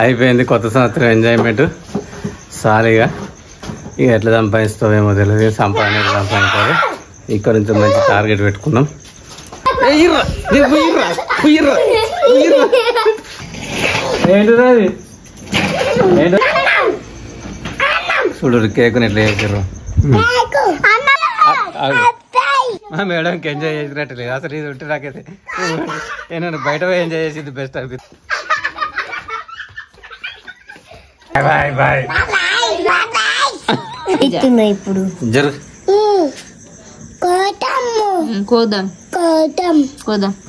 అయిపోయింది కొత్త సంవత్సరం ఎంజాయ్మెంట్ సారీగా. ఇక ఎట్లా సంపాదిస్తావేమో తెలియదు, సంపాదించాలి. ఇక్కడ నుంచి మంచి టార్గెట్ పెట్టుకున్నాం. ఏంటిది ఏంటి చూడు కేకుని ఎట్లా చేసారు. మేడంకి ఎంజాయ్ చేసినట్టు లేదు అసలు. ఇది ఉంటే నాకైతే నేను బయట పోయి ఎంజాయ్ చేసింది బెస్ట్ అనిపిస్తుంది. Bye bye. ఇప్పుడు జరుగు కోదాం కోదాం.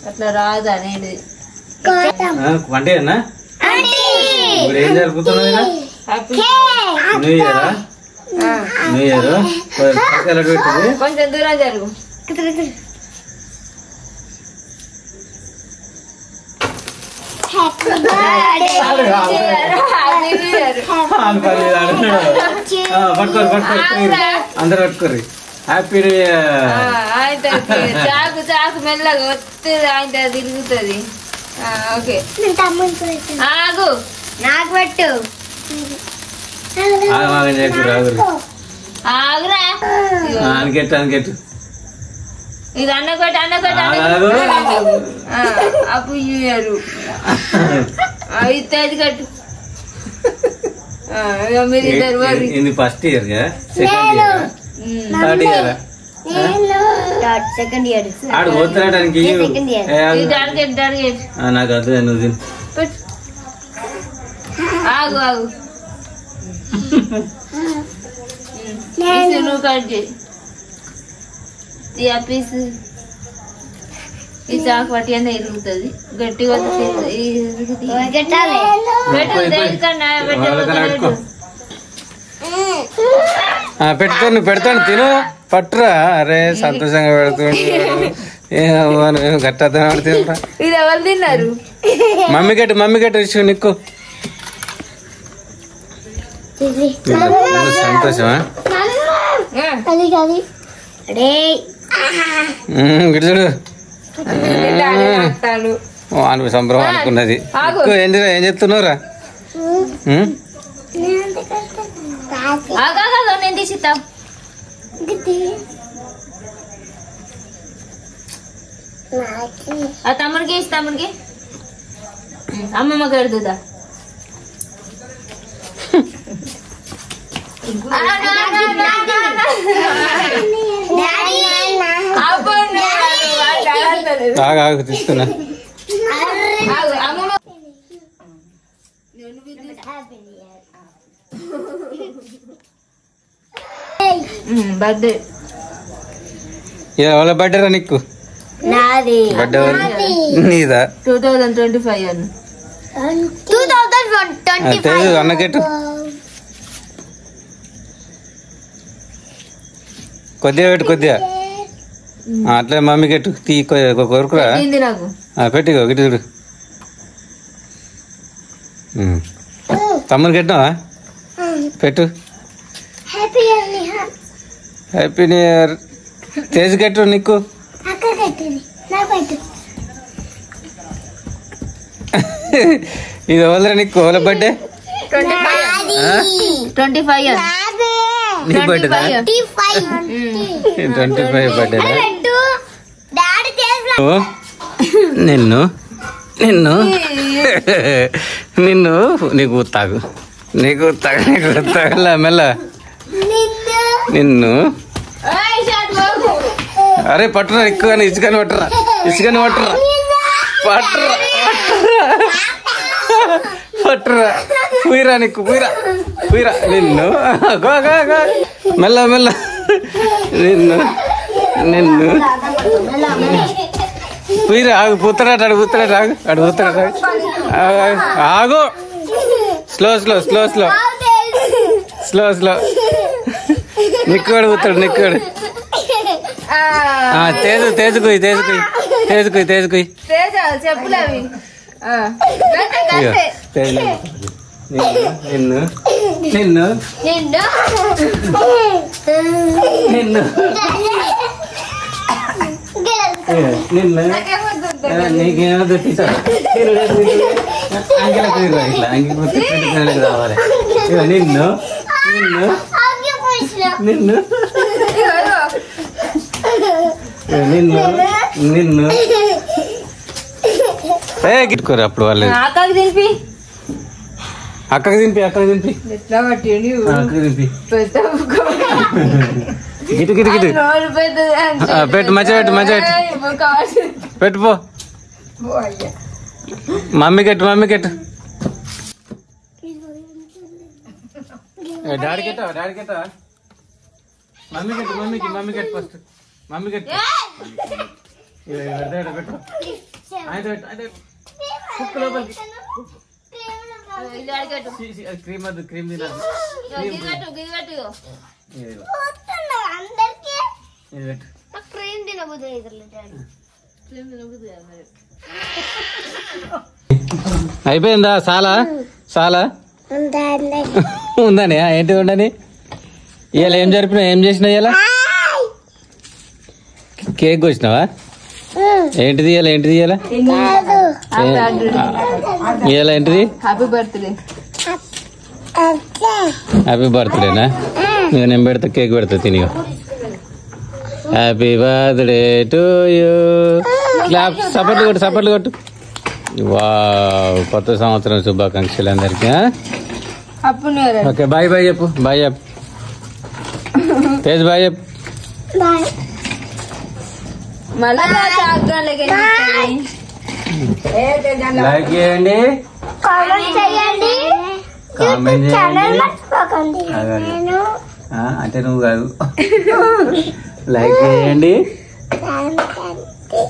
అట్లా రాదా అనేది వంటేనా ఇప్పుడు ఏం జరుపుతున్నావు? న్యూ ఇయరా? న్యూ ఇయర్ పెట్టింది. కొంచెం దూరం జరుగు. అందరు పట్టుకోరు. Happy new year. చాకు చాకు మెల్లగా వస్తుంది, ఆయన తిరుగుతుంది. ఓకే ఆగు, నాకు పెట్టు. ఆగురా, అనకెట్టు అనకెట్టు. ఇది అన్నకొట్టు అన్నకొట్టు అప్పు ఇయ్యారు. ఇత్తది కట్టు. మీరు ఇద్దరు ఇది first year, second year, third year, second year. ఆడు పోతున్నాడానికి టార్గెట్ నాకు అర్థం. నువ్వు తిను. ఆగు ఆగు, నువ్వు కట్ చేయి. పీస్ ఈ చాకు పట్టి అన్న ఇరుగుతుంది గట్టిగా. పెడతాను పెడతాను తిను పట్టురా. అరే సంతోషంగా పెడుతుండు. గట్ట తినరా. ఇది ఎవరు తిన్నారు? మమ్మీ గట్టు ఇచ్చు నీకు సంతోషమా? చూడు అను సంబరం అనుకున్నది. ఏం చెప్తున్నావురా? నేను తీసిస్తా. తమ్ముడికి ఇస్తా. తమ్ముడికి అమ్మమ్మ కడుతుందా? తీస్తున్నా. బర్త్డే ఎవరి బర్త్డేరా నీకు? నాది. బర్త్డే నీదా? 2025 అని. 2025 అన్నకెట్టు కొద్దిగా పెట్టు కొద్దిగా. అట్లే మమ్మీ గట్టు తీ కొరుకురా. పెట్టిగో గిట్టు చూడు. తమ్ముని కట్టినావా? పెట్టు. Happy new year. తేజ్ కట్టు నీకు. ఇది ఎవరు నీకు? ఎవరి బర్త్డే? 25 నీ బర్త్డేనా? 25 బర్త్డేనా? నిన్ను నిన్ను నిన్ను నీకు తాగు నీకు మెల్ల నిన్ను. అరే పట్టురా ఎక్కువ ఇసుకని పట్టురా పట్టురా పుయ్యరా నీకు పుయ్యరా నిన్ను మెల్ల నిన్ను పుయ్యరా. ఆగు పుత్తరాట అడు పుత్తరాట ఆగు. స్లో నిక్కుడు పుత్తాడు నిక్కుడు. తేజుకుయ్ నిన్ను నిన్ను నిన్ను నిన్ను నీకేమో అంకెలకు ఇట్లా అంకెలకు రావాలి. నిన్ను నిన్ను నిన్ను నిన్ను నిన్ను గిట్టుకోరు అప్పుడు వాళ్ళు. అక్కకి దింపి అక్కకి దింపి అక్కకి దింపి అక్కకి దింపి గిటు గిటు గిటు పెట్టు మంచిగా పెట్టు మంచిగా పెట్టు పెట్టుపో. మమ్మీ కట్టు మమ్మీ కట్టు డాడీ కట్టా డాడీ కట్టా మమ్మీ కట్టు మమ్మీకి మమ్మీ కట్టు ఫస్ట్ మమ్మీ కట్టు పెట్టు కుక్క లోపలికి క్రీమ్ వద్దు క్రీమ్ తినదు అయిపోయిందా చాలా చాలా ఉందని ఏంటి ఉండని ఇవాళ ఏం జరిపినా ఏం చేసినా ఇవాళ కేక్ కోసినావా ఏంటిది ఇవాళ ఏంటిది ఇవాళ ఇవాళ ఏంటిది హ్యాపీ బర్త్డే హ్యాపీ బర్త్డేనా నేను పెడతా కేక్ పెడతా తిని happy birthday to you clap సపట్లు కొట్టు సపట్లు కొట్టు వావ్ కొత్త సంవత్సరం శుభాకాంక్షలు అందరికి ఓకే బాయ్ బాయ్ చెప్పు బాయ్ చెప్పు తేజ్ బాయ్ చెప్పు లైక్ చేయండి కామెంట్ చేయండి అంటే నువ్వు కాదు లైక్ చేయండి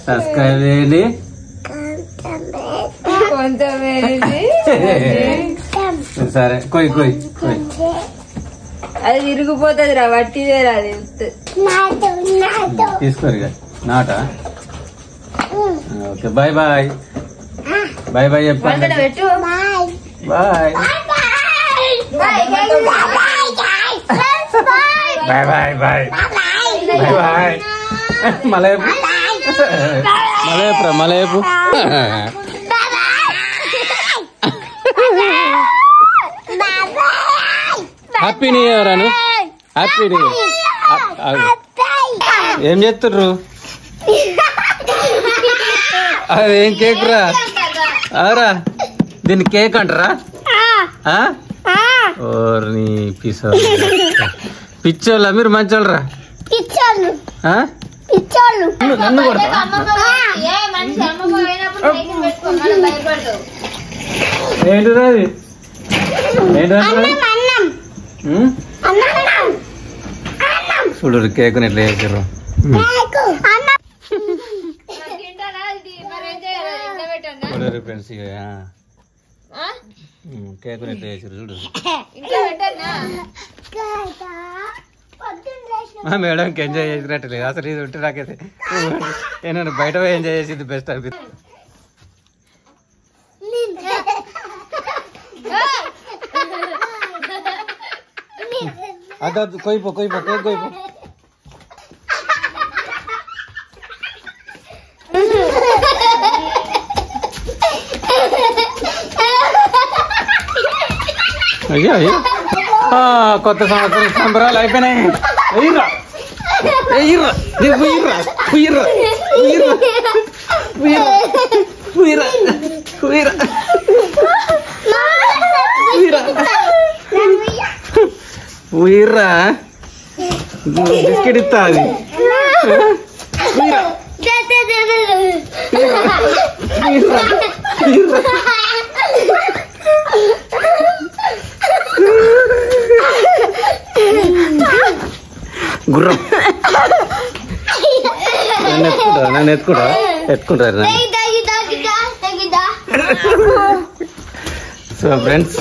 సబ్స్క్రైబ్ చేయండి సరే కొయ్ కొయ్ కొయ్ అది విరిగిపోతుంది రా వట్టిదే రాదు తీసుకోరు నాట okay bye bye bye bye చెప్పండి bye bye bye bye bye bye మలయపు మలయపురా మలయపు హ్యాపీ న్యూ ఇయర్ అను హ్యాపీ న్యూ ఇయర్ ఏం చేస్తుర్రు అదేం కేక్ రా అవరా దీన్ని కేక్ అంటారా ఓర్ని పిసో పిచ్చోళ్ళ మీరు మంచోళ్ళరా నన్ను కొడతా ఏంటిరా అది ఏంటంటే చూడు కేకుని ఎట్లా చేసారు ఫ్రెండ్స్ కేకుని ఎట్లా చేసారు చూడు మేడంకి ఎంజాయ్ చేసినట్టు లేదు అసలు ఇది ఉంటే నాకైతే నేను బయట పోయి ఎంజాయ్ చేసింది బెస్ట్ అనిపిస్తుంది అదొద్దు కొయ్యిపో కొయ్యిపో కేక్ కొయ్యిపో అయ్యో అయ్యో కొత్త సంవత్సరం సంబరాలు అయిపోయినాయి ఎయ్యిర్రా ఎయ్యిర్రా ఉయ్యిర్రా ఉయ్యిర్రా ఉయ్యిర్రా ఉయ్యిర్రా ఉయ్యిర్రా ఉయ్యిర్రా ఉయ్యిర్రా బిస్కెట్ ఇస్తా అది గుర్రం నన్ను ఎత్తుకుంటారు సో ఫ్రెండ్స్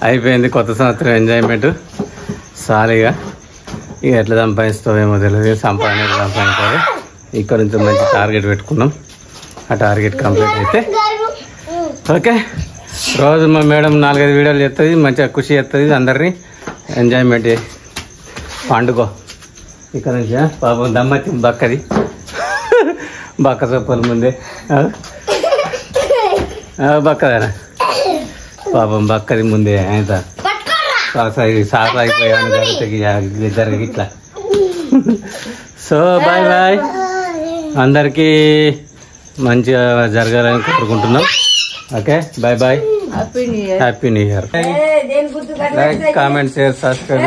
అయిపోయింది కొత్త సంవత్సరం ఎంజాయ్మెంట్ సాలిగా ఇక ఎట్లా సంపాదిస్తావేమో తెలియదు సంపాదించాలి ఇక్కడ నుంచి మంచి టార్గెట్ పెట్టుకున్నాం ఆ టార్గెట్ కంప్లీట్ అయితే ఓకే రోజు మా మేడం 4-5 వీడియోలు చేస్తుంది, మంచిగా ఖుషి చేస్తుంది, అందరినీ ఎంజాయ్మెంట్ పండుగ. ఇక్కడ నుంచి పాపం దమ్మతి బక్కది బక్క చొప్పల ముందే బక్కదేనా పాపం బక్కది ముందే ఆయన సాస్ అయిపోయాను జరిగి ఇట్లా. సో బాయ్ బాయ్, అందరికీ మంచిగా జరగాలని కోరుకుంటున్నాం. Okay bye bye, happy new year. Like, comment, share, subscribe.